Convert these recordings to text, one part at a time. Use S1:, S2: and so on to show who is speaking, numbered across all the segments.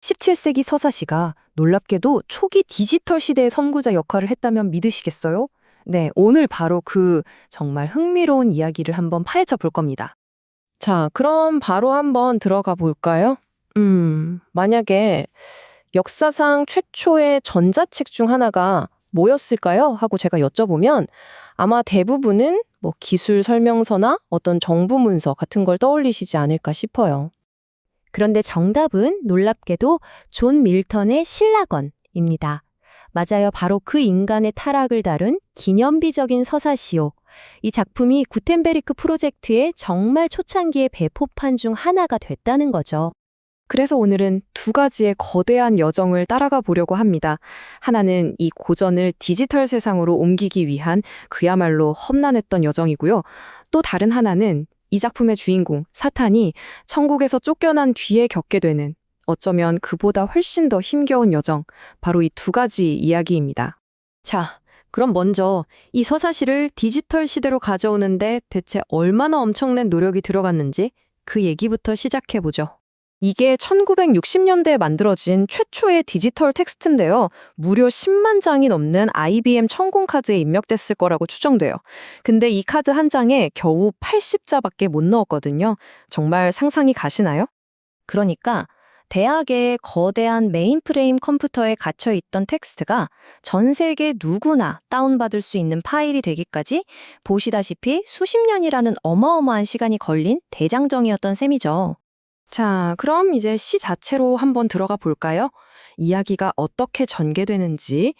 S1: 17세기 서사시가 놀랍게도 초기 디지털 시대의 선구자 역할을 했다면 믿으시겠어요? 네, 오늘 바로 그 정말 흥미로운 이야기를 한번 파헤쳐 볼 겁니다.
S2: 자, 그럼 바로 한번 들어가 볼까요? 만약에 역사상 최초의 전자책 중 하나가 뭐였을까요? 하고 제가 여쭤보면 아마 대부분은 뭐 기술 설명서나 어떤 정부 문서 같은 걸 떠올리시지 않을까 싶어요.
S1: 그런데 정답은 놀랍게도 존 밀턴의 신라건입니다. 맞아요. 바로 그 인간의 타락을 다룬 기념비적인 서사시요. 이 작품이 구텐베르크 프로젝트의 정말 초창기의 배포판 중 하나가 됐다는 거죠.
S2: 그래서 오늘은 두 가지의 거대한 여정을 따라가 보려고 합니다. 하나는 이 고전을 디지털 세상으로 옮기기 위한 그야말로 험난했던 여정이고요. 또 다른 하나는 이 작품의 주인공, 사탄이 천국에서 쫓겨난 뒤에 겪게 되는 어쩌면 그보다 훨씬 더 힘겨운 여정, 바로 이 두 가지 이야기입니다.
S1: 자, 그럼 먼저 이 서사시를 디지털 시대로 가져오는데 대체 얼마나 엄청난 노력이 들어갔는지 그 얘기부터 시작해보죠.
S2: 이게 1960년대에 만들어진 최초의 디지털 텍스트인데요. 무려 10만 장이 넘는 IBM 천공 카드에 입력됐을 거라고 추정돼요. 근데 이 카드 한 장에 겨우 80자밖에 못 넣었거든요. 정말 상상이 가시나요?
S1: 그러니까 대학의 거대한 메인프레임 컴퓨터에 갇혀 있던 텍스트가 전 세계 누구나 다운받을 수 있는 파일이 되기까지 보시다시피 수십 년이라는 어마어마한 시간이 걸린 대장정이었던 셈이죠.
S2: 자, 그럼 이제 시 자체로 한번 들어가 볼까요? 이야기가 어떻게 전개되는지.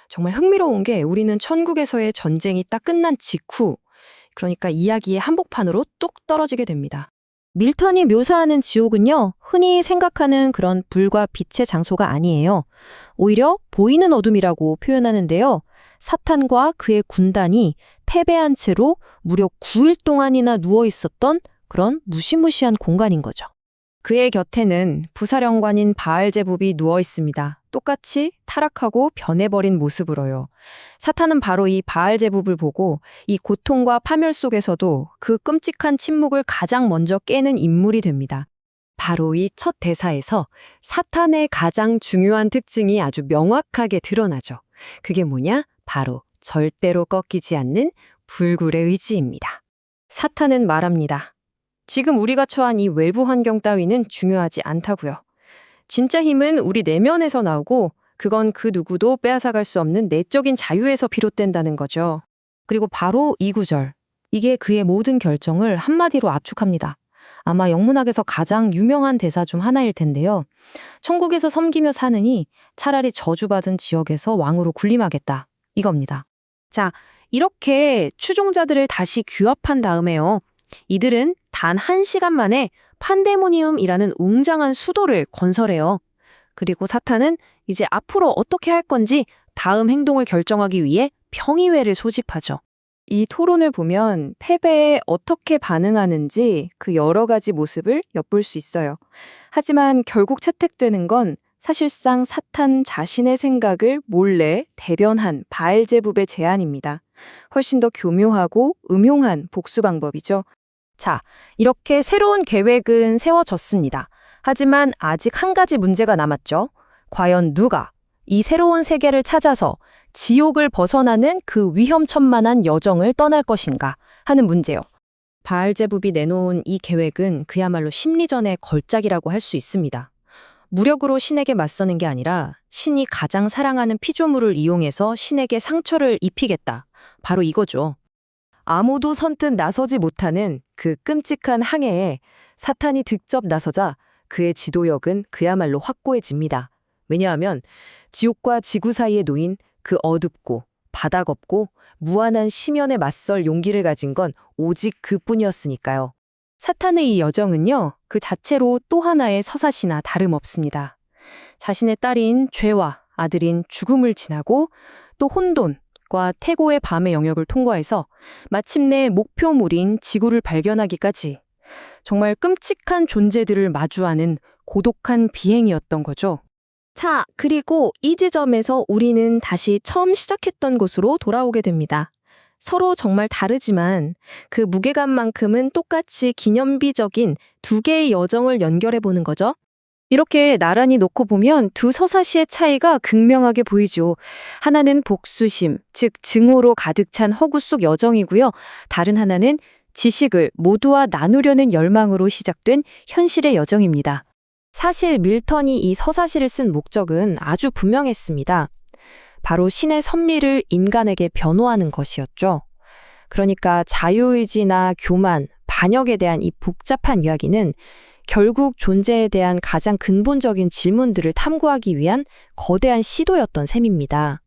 S2: 정말 흥미로운 게 우리는 천국에서의 전쟁이 딱 끝난 직후, 그러니까 이야기의 한복판으로 뚝 떨어지게 됩니다.
S1: 밀턴이 묘사하는 지옥은요, 흔히 생각하는 그런 불과 빛의 장소가 아니에요. 오히려 보이는 어둠이라고 표현하는데요. 사탄과 그의 군단이 패배한 채로 무려 9일 동안이나 누워 있었던 그런 무시무시한 공간인 거죠.
S2: 그의 곁에는 부사령관인 바알제붑이 누워 있습니다. 똑같이 타락하고 변해버린 모습으로요. 사탄은 바로 이 바알제붑을 보고 이 고통과 파멸 속에서도 그 끔찍한 침묵을 가장 먼저 깨는 인물이 됩니다.
S1: 바로 이 첫 대사에서 사탄의 가장 중요한 특징이 아주 명확하게 드러나죠. 그게 뭐냐? 바로 절대로 꺾이지 않는 불굴의 의지입니다. 사탄은 말합니다. 지금 우리가 처한 이 외부 환경 따위는 중요하지 않다고요. 진짜 힘은 우리 내면에서 나오고 그건 그 누구도 빼앗아갈 수 없는 내적인 자유에서 비롯된다는 거죠. 그리고 바로 이 구절. 이게 그의 모든 결정을 한마디로 압축합니다. 아마 영문학에서 가장 유명한 대사 중 하나일 텐데요. 천국에서 섬기며 사느니 차라리 저주받은 지역에서 왕으로 군림하겠다. 이겁니다.
S2: 자, 이렇게 추종자들을 다시 규합한 다음에요. 이들은 단 1시간 만에 판데모니움이라는 웅장한 수도를 건설해요. 그리고 사탄은 이제 앞으로 어떻게 할 건지 다음 행동을 결정하기 위해 평의회를 소집하죠.
S1: 이 토론을 보면 패배에 어떻게 반응하는지 그 여러 가지 모습을 엿볼 수 있어요. 하지만 결국 채택되는 건 사실상 사탄 자신의 생각을 몰래 대변한 바알제붑의 제안입니다. 훨씬 더 교묘하고 음흉한 복수 방법이죠. 자, 이렇게 새로운 계획은 세워졌습니다. 하지만 아직 한 가지 문제가 남았죠. 과연 누가 이 새로운 세계를 찾아서 지옥을 벗어나는 그 위험천만한 여정을 떠날 것인가 하는 문제요. 바알제붑이 내놓은 이 계획은 그야말로 심리전의 걸작이라고 할 수 있습니다. 무력으로 신에게 맞서는 게 아니라 신이 가장 사랑하는 피조물을 이용해서 신에게 상처를 입히겠다. 바로 이거죠. 아무도 선뜻 나서지 못하는 그 끔찍한 항해에 사탄이 직접 나서자 그의 지도력은 그야말로 확고해집니다. 왜냐하면 지옥과 지구 사이에 놓인 그 어둡고 바닥 없고 무한한 심연에 맞설 용기를 가진 건 오직 그뿐이었으니까요. 사탄의 이 여정은요, 그 자체로 또 하나의 서사시나 다름없습니다. 자신의 딸인 죄와 아들인 죽음을 지나고 또 혼돈과 태고의 밤의 영역을 통과해서 마침내 목표물인 지구를 발견하기까지 정말 끔찍한 존재들을 마주하는 고독한 비행이었던 거죠. 자, 그리고 이 지점에서 우리는 다시 처음 시작했던 곳으로 돌아오게 됩니다. 서로 정말 다르지만 그 무게감만큼은 똑같이 기념비적인 두 개의 여정을 연결해 보는 거죠. 이렇게 나란히 놓고 보면 두 서사시의 차이가 극명하게 보이죠. 하나는 복수심, 즉 증오로 가득 찬 허구 속 여정이고요. 다른 하나는 지식을 모두와 나누려는 열망으로 시작된 현실의 여정입니다.
S2: 사실 밀턴이 이 서사시를 쓴 목적은 아주 분명했습니다. 바로 신의 섭리를 인간에게 변호하는 것이었죠. 그러니까 자유의지나 교만, 반역에 대한 이 복잡한 이야기는 결국 존재에 대한 가장 근본적인 질문들을 탐구하기 위한 거대한 시도였던 셈입니다.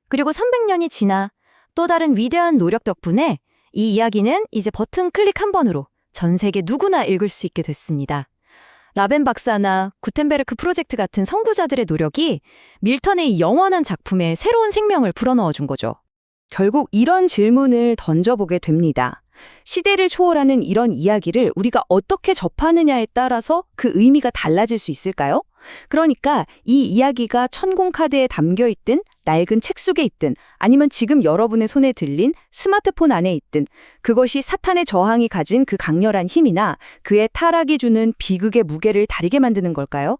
S1: 그리고 300년이 지나 또 다른 위대한 노력 덕분에 이 이야기는 이제 버튼 클릭 한 번으로 전 세계 누구나 읽을 수 있게 됐습니다. 라벤 박사나 구텐베르크 프로젝트 같은 선구자들의 노력이 밀턴의 이 영원한 작품에 새로운 생명을 불어넣어 준 거죠.
S3: 결국 이런 질문을 던져보게 됩니다. 시대를 초월하는 이런 이야기를 우리가 어떻게 접하느냐에 따라서 그 의미가 달라질 수 있을까요? 그러니까 이 이야기가 천공카드에 담겨 있든 낡은 책 속에 있든 아니면 지금 여러분의 손에 들린 스마트폰 안에 있든 그것이 사탄의 저항이 가진 그 강렬한 힘이나 그의 타락이 주는 비극의 무게를 다르게 만드는 걸까요?